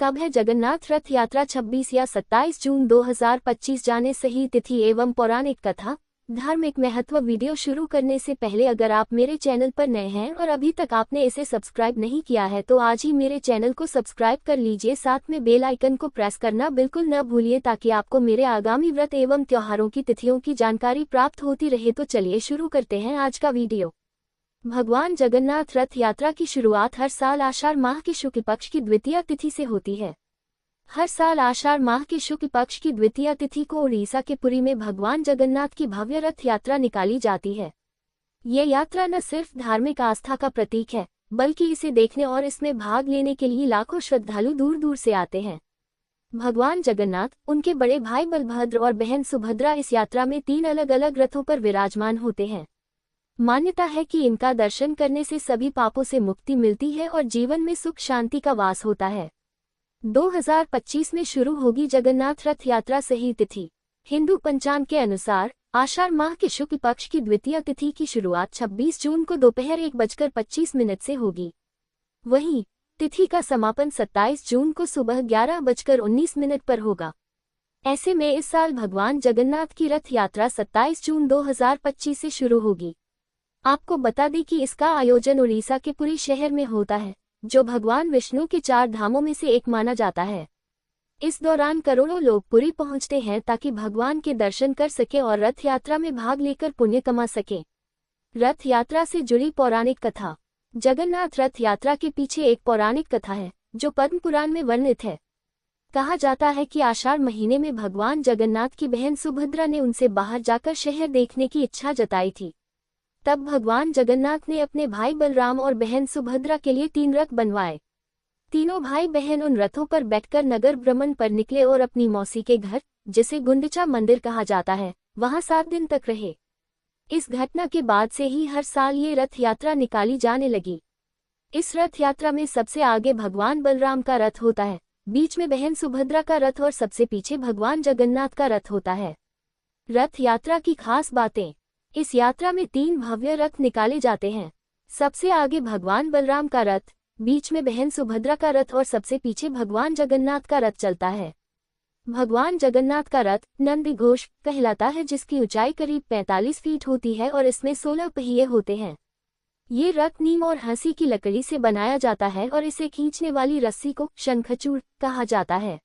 कब है जगन्नाथ रथ यात्रा? 26 या 27 जून 2025। जाने सही तिथि एवं पौराणिक कथा। धार्मिक महत्व। वीडियो शुरू करने से पहले अगर आप मेरे चैनल पर नए हैं और अभी तक आपने इसे सब्सक्राइब नहीं किया है तो आज ही मेरे चैनल को सब्सक्राइब कर लीजिए, साथ में बेल आइकन को प्रेस करना बिल्कुल न भूलिए ताकि आपको मेरे आगामी व्रत एवं त्योहारों की तिथियों की जानकारी प्राप्त होती रहे। तो चलिए शुरू करते हैं आज का वीडियो। भगवान जगन्नाथ रथ यात्रा की शुरुआत हर साल आषाढ़ माह के शुक्ल पक्ष की द्वितीय तिथि से होती है। हर साल आषाढ़ माह के शुक्ल पक्ष की द्वितीय तिथि को उड़ीसा के पुरी में भगवान जगन्नाथ की भव्य रथ यात्रा निकाली जाती है। ये यात्रा न सिर्फ धार्मिक आस्था का प्रतीक है बल्कि इसे देखने और इसमें भाग लेने के लिए लाखों श्रद्धालु दूर दूर से आते हैं। भगवान जगन्नाथ, उनके बड़े भाई बलभद्र और बहन सुभद्रा इस यात्रा में 3 अलग अलग रथों पर विराजमान होते हैं। मान्यता है कि इनका दर्शन करने से सभी पापों से मुक्ति मिलती है और जीवन में सुख शांति का वास होता है। 2025 में शुरू होगी जगन्नाथ रथ यात्रा। सही तिथि। हिंदू पंचांग के अनुसार आषाढ़ माह के शुक्ल पक्ष की द्वितीय तिथि की शुरुआत 26 जून को दोपहर 1:25 से होगी। वहीं तिथि का समापन 27 जून को सुबह 11:19 पर होगा। ऐसे में इस साल भगवान जगन्नाथ की रथ यात्रा 27 जून 2025 से शुरू होगी। आपको बता दें कि इसका आयोजन उड़ीसा के पुरी शहर में होता है, जो भगवान विष्णु के 4 धामों में से एक माना जाता है। इस दौरान करोड़ों लोग पुरी पहुंचते हैं ताकि भगवान के दर्शन कर सके और रथ यात्रा में भाग लेकर पुण्य कमा सके। रथ यात्रा से जुड़ी पौराणिक कथा। जगन्नाथ रथ यात्रा के पीछे एक पौराणिक कथा है जो पद्म पुराण में वर्णित है। कहा जाता है कि आषाढ़ महीने में भगवान जगन्नाथ की बहन सुभद्रा ने उनसे बाहर जाकर शहर देखने की इच्छा जताई थी। तब भगवान जगन्नाथ ने अपने भाई बलराम और बहन सुभद्रा के लिए 3 रथ बनवाए। तीनों भाई बहन उन रथों पर बैठकर नगर भ्रमण पर निकले और अपनी मौसी के घर, जिसे गुंडिचा मंदिर कहा जाता है, वहां 7 दिन तक रहे। इस घटना के बाद से ही हर साल ये रथ यात्रा निकाली जाने लगी। इस रथ यात्रा में सबसे आगे भगवान बलराम का रथ होता है, बीच में बहन सुभद्रा का रथ और सबसे पीछे भगवान जगन्नाथ का रथ होता है। रथ यात्रा की खास बातें। इस यात्रा में 3 भव्य रथ निकाले जाते हैं। सबसे आगे भगवान बलराम का रथ, बीच में बहन सुभद्रा का रथ और सबसे पीछे भगवान जगन्नाथ का रथ चलता है। भगवान जगन्नाथ का रथ नंदी घोष कहलाता है, जिसकी ऊंचाई करीब 45 फीट होती है और इसमें 16 पहिए होते हैं। ये रथ नीम और हंसी की लकड़ी से बनाया जाता है और इसे खींचने वाली रस्सी को शंखचूड़ कहा जाता है।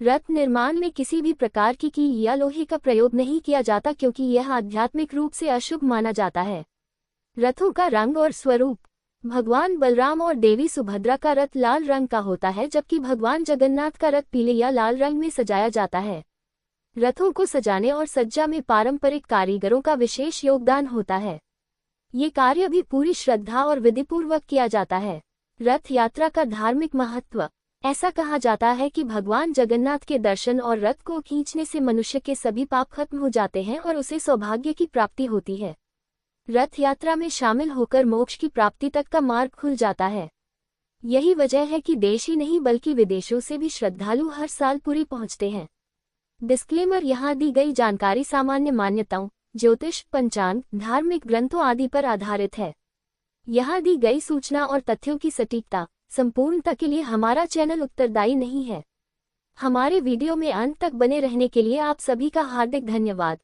रथ निर्माण में किसी भी प्रकार की कील या लोहे का प्रयोग नहीं किया जाता क्योंकि यह आध्यात्मिक रूप से अशुभ माना जाता है। रथों का रंग और स्वरूप। भगवान बलराम और देवी सुभद्रा का रथ लाल रंग का होता है, जबकि भगवान जगन्नाथ का रथ पीले या लाल रंग में सजाया जाता है। रथों को सजाने और सज्जा में पारंपरिक कारीगरों का विशेष योगदान होता है। ये कार्य भी पूरी श्रद्धा और विधिपूर्वक किया जाता है। रथ यात्रा का धार्मिक महत्व। ऐसा कहा जाता है कि भगवान जगन्नाथ के दर्शन और रथ को खींचने से मनुष्य के सभी पाप खत्म हो जाते हैं और उसे सौभाग्य की प्राप्ति होती है। रथ यात्रा में शामिल होकर मोक्ष की प्राप्ति तक का मार्ग खुल जाता है। यही वजह है कि देश ही नहीं बल्कि विदेशों से भी श्रद्धालु हर साल पुरी पहुंचते हैं। डिस्क्लेमर। यहाँ दी गई जानकारी सामान्य मान्यताओं, ज्योतिष, पंचांग, धार्मिक ग्रंथों आदि पर आधारित है। यहाँ दी गई सूचना और तथ्यों की सटीकता, संपूर्णता के लिए हमारा चैनल उत्तरदायी नहीं है। हमारे वीडियो में अंत तक बने रहने के लिए आप सभी का हार्दिक धन्यवाद।